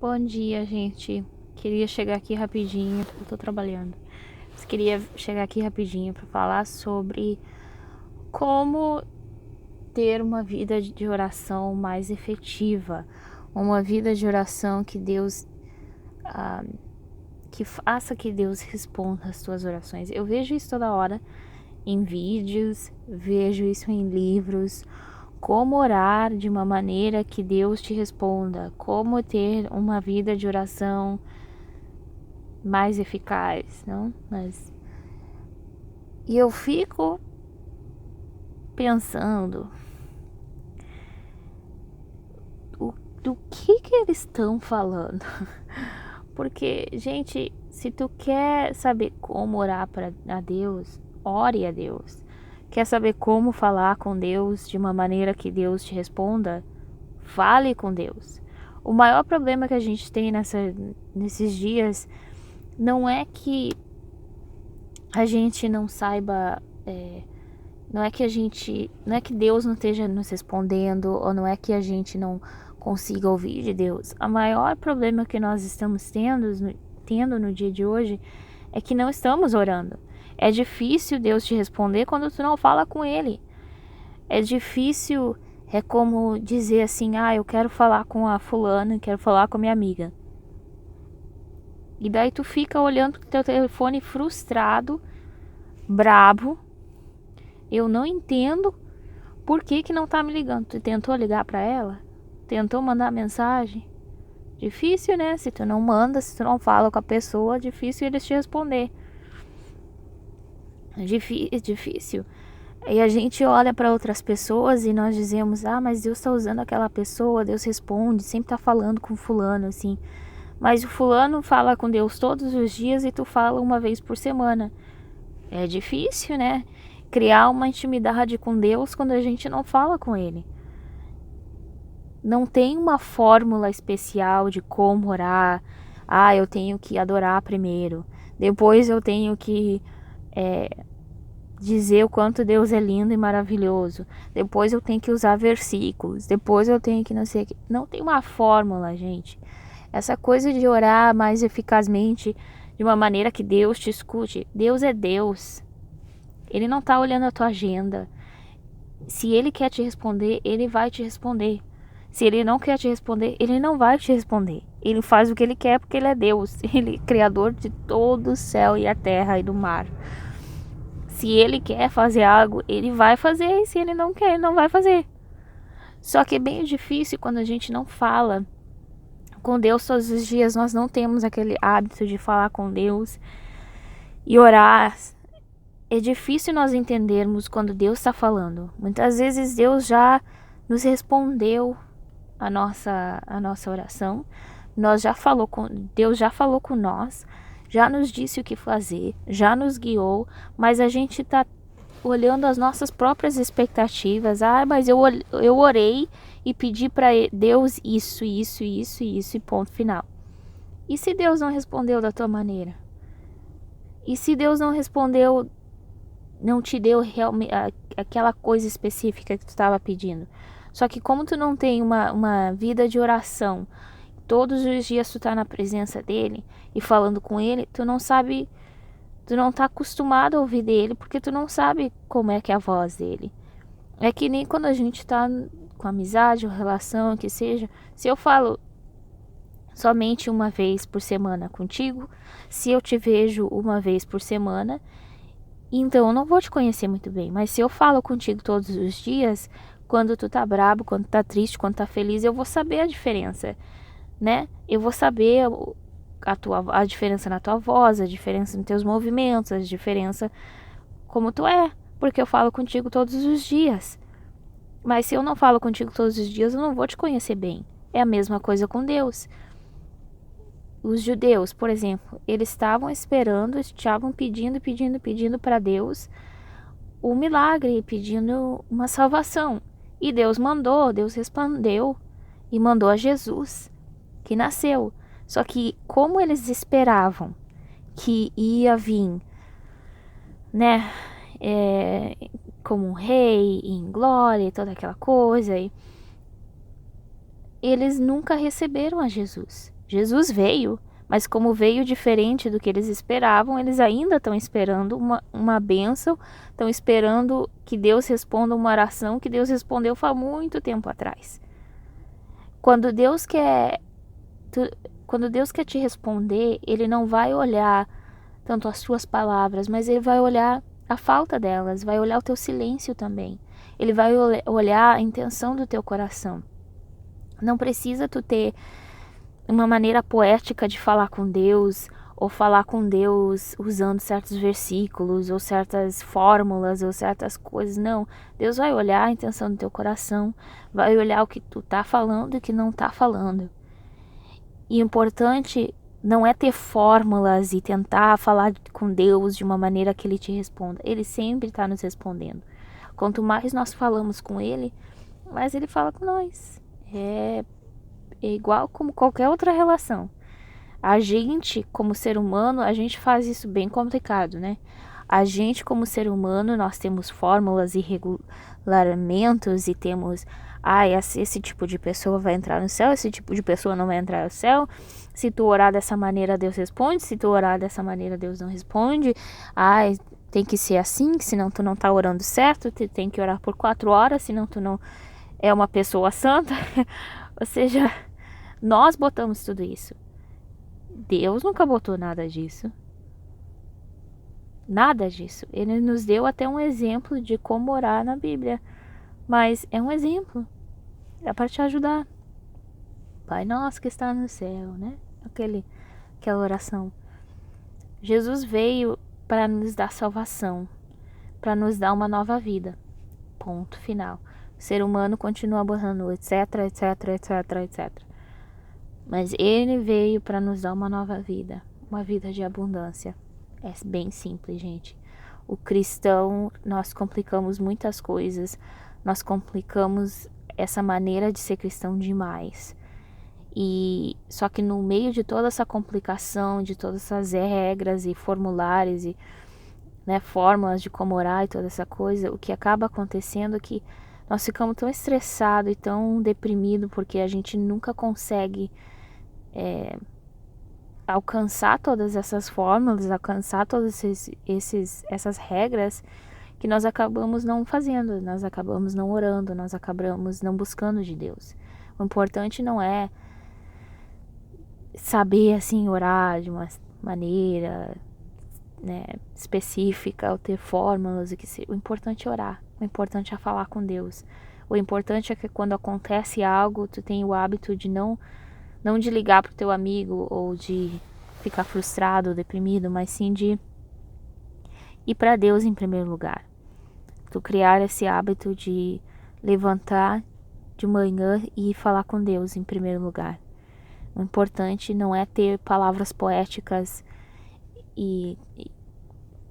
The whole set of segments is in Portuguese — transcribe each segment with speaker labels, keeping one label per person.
Speaker 1: Bom dia, gente. Queria chegar aqui rapidinho, eu tô trabalhando. Mas queria chegar aqui rapidinho para falar sobre como ter uma vida de oração mais efetiva, uma vida de oração que Deus que faça que Deus responda às tuas orações. Eu vejo isso toda hora em vídeos, vejo isso em livros. Como orar de uma maneira que Deus te responda, como ter uma vida de oração mais eficaz, não? E eu fico pensando do que eles estão falando. Porque, gente, se tu quer saber como orar para a Deus, ore a Deus. Quer saber como falar com Deus de uma maneira que Deus te responda? Fale com Deus. O maior problema que a gente tem nesses dias não é que a gente não saiba, não é que Deus não esteja nos respondendo, ou não é que a gente não consiga ouvir de Deus. O maior problema que nós estamos tendo no dia de hoje é que não estamos orando. É difícil Deus te responder quando tu não fala com Ele. É difícil, é como dizer assim, eu quero falar com a fulana, quero falar com a minha amiga. E daí tu fica olhando pro teu telefone frustrado, brabo. Eu não entendo por que não tá me ligando. Tu tentou ligar pra ela? Tentou mandar mensagem? Difícil, né? Se tu não manda, se tu não fala com a pessoa, é difícil eles te responder. É difícil. E a gente olha para outras pessoas e nós dizemos, mas Deus tá usando aquela pessoa, Deus responde, sempre tá falando com fulano, assim. Mas o fulano fala com Deus todos os dias e tu fala uma vez por semana. É difícil, né? Criar uma intimidade com Deus quando a gente não fala com Ele. Não tem uma fórmula especial de como orar. Eu tenho que adorar primeiro. Depois eu tenho que dizer o quanto Deus é lindo e maravilhoso. Depois eu tenho que usar versículos. Depois eu tenho que não sei o que. Não tem uma fórmula, gente. Essa coisa de orar mais eficazmente, de uma maneira que Deus te escute. Deus é Deus. Ele não está olhando a tua agenda. Se Ele quer te responder, Ele vai te responder. Se Ele não quer te responder, Ele não vai te responder. Ele faz o que Ele quer porque Ele é Deus. Ele é criador de todo o céu e a terra e do mar. Se Ele quer fazer algo, Ele vai fazer. E se Ele não quer, Ele não vai fazer. Só que é bem difícil quando a gente não fala com Deus todos os dias. Nós não temos aquele hábito de falar com Deus e orar. É difícil nós entendermos quando Deus está falando. Muitas vezes Deus já nos respondeu a nossa oração. Deus já falou com nós, já nos disse o que fazer, já nos guiou, mas a gente está olhando as nossas próprias expectativas. Mas eu orei e pedi para Deus isso e ponto final. E se Deus não respondeu da tua maneira? E se Deus não respondeu, não te deu realmente aquela coisa específica que tu estava pedindo? Só que como tu não tem uma vida de oração, todos os dias tu tá na presença dele e falando com ele, tu não sabe, tu não tá acostumado a ouvir dele, porque tu não sabe como é que é a voz dele. É que nem quando a gente tá com amizade ou relação, que seja, se eu falo somente uma vez por semana contigo, se eu te vejo uma vez por semana, então eu não vou te conhecer muito bem. Mas se eu falo contigo todos os dias, quando tu tá brabo, quando tá triste, quando tá feliz, eu vou saber a diferença, né? Eu vou saber a diferença na tua voz, a diferença nos teus movimentos, a diferença como tu é, porque eu falo contigo todos os dias. Mas se eu não falo contigo todos os dias, eu não vou te conhecer bem. É a mesma coisa com Deus. Os judeus, por exemplo, eles estavam esperando, estavam pedindo para Deus um milagre, pedindo uma salvação. E Deus respondeu e mandou a Jesus, que nasceu. Só que como eles esperavam que ia vir, né, como um rei, em glória e toda aquela coisa, eles nunca receberam a Jesus. Jesus veio, mas como veio diferente do que eles esperavam, eles ainda estão esperando uma bênção, estão esperando que Deus responda uma oração que Deus respondeu há muito tempo atrás. Quando Deus quer te responder, Ele não vai olhar tanto as tuas palavras, mas Ele vai olhar a falta delas, vai olhar o teu silêncio também. Ele vai olhar a intenção do teu coração. Não precisa tu ter uma maneira poética de falar com Deus, ou falar com Deus usando certos versículos, ou certas fórmulas, ou certas coisas. Não, Deus vai olhar a intenção do teu coração, vai olhar o que tu tá falando e o que não tá falando. E o importante não é ter fórmulas e tentar falar com Deus de uma maneira que Ele te responda. Ele sempre está nos respondendo. Quanto mais nós falamos com Ele, mais Ele fala com nós. É igual como qualquer outra relação. A gente, como ser humano, a gente faz isso bem complicado, né? A gente, como ser humano, nós temos fórmulas e regulamentos e temos... esse tipo de pessoa vai entrar no céu, esse tipo de pessoa não vai entrar no céu. Se tu orar dessa maneira, Deus responde. Se tu orar dessa maneira, Deus não responde. Tem que ser assim, senão tu não tá orando certo. Tu tem que orar por 4 horas, senão tu não é uma pessoa santa. Ou seja, nós botamos tudo isso. Deus nunca botou nada disso. Nada disso. Ele nos deu até um exemplo de como orar na Bíblia. Mas é um exemplo. É para te ajudar. Pai nosso que está no céu, né? Aquela oração. Jesus veio para nos dar salvação. Para nos dar uma nova vida. Ponto final. O ser humano continua borrando, etc, etc, etc, etc. Mas Ele veio para nos dar uma nova vida. Uma vida de abundância. É bem simples, gente. O cristão, nós complicamos muitas coisas. Nós complicamos essa maneira de ser cristão demais. E só que no meio de toda essa complicação, de todas essas regras e formulários e fórmulas de como orar e toda essa coisa, o que acaba acontecendo é que nós ficamos tão estressados e tão deprimidos porque a gente nunca consegue alcançar todas essas fórmulas, alcançar todas essas regras, que nós acabamos não fazendo, nós acabamos não orando, nós acabamos não buscando de Deus. O importante não é saber assim orar de uma maneira específica ou ter fórmulas. O importante é orar, o importante é falar com Deus. O importante é que quando acontece algo, tu tenha o hábito de não de ligar pro teu amigo ou de ficar frustrado ou deprimido, mas sim de ir para Deus em primeiro lugar. Tu criar esse hábito de levantar de manhã e falar com Deus em primeiro lugar. O importante não é ter palavras poéticas o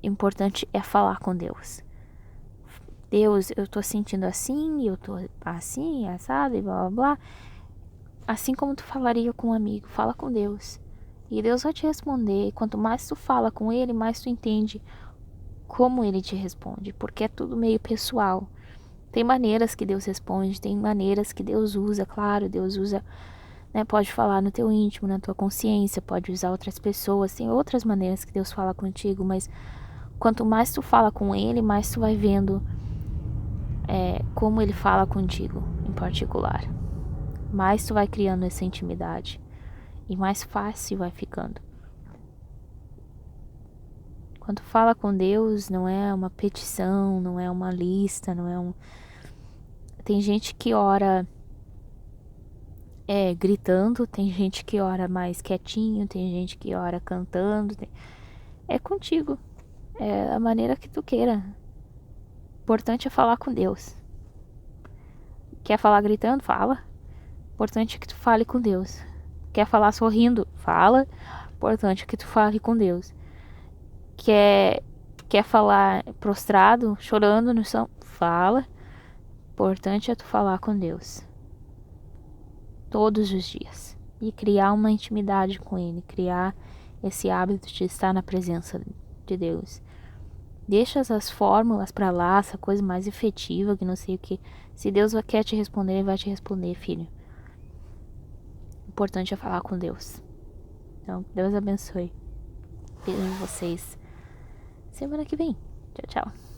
Speaker 1: importante é falar com Deus. Deus, eu tô sentindo assim, eu tô assim, assado e blá blá blá. Assim como tu falaria com um amigo, fala com Deus. E Deus vai te responder. Quanto mais tu fala com Ele, mais tu entende como Ele te responde. Porque é tudo meio pessoal. Tem maneiras que Deus responde, tem maneiras que Deus usa. Claro, Deus usa, pode falar no teu íntimo, na tua consciência, pode usar outras pessoas. Tem outras maneiras que Deus fala contigo, mas quanto mais tu fala com Ele, mais tu vai vendo como Ele fala contigo, em particular. Mais tu vai criando essa intimidade e mais fácil vai ficando. Quando tu fala com Deus, não é uma petição, não é uma lista, não é Tem gente que ora gritando, tem gente que ora mais quietinho, tem gente que ora cantando. É contigo, é a maneira que tu queira. O importante é falar com Deus. Quer falar gritando? Fala. O importante é que tu fale com Deus. Quer falar sorrindo? Fala. O importante é que tu fale com Deus. Quer falar prostrado, chorando no chão? Fala. O importante é tu falar com Deus. Todos os dias. E criar uma intimidade com Ele. Criar esse hábito de estar na presença de Deus. Deixa essas fórmulas pra lá, essa coisa mais efetiva, que não sei o que. Se Deus quer te responder, Ele vai te responder, filho. O importante é falar com Deus. Então, Deus abençoe. Vejo vocês semana que vem. Tchau, tchau.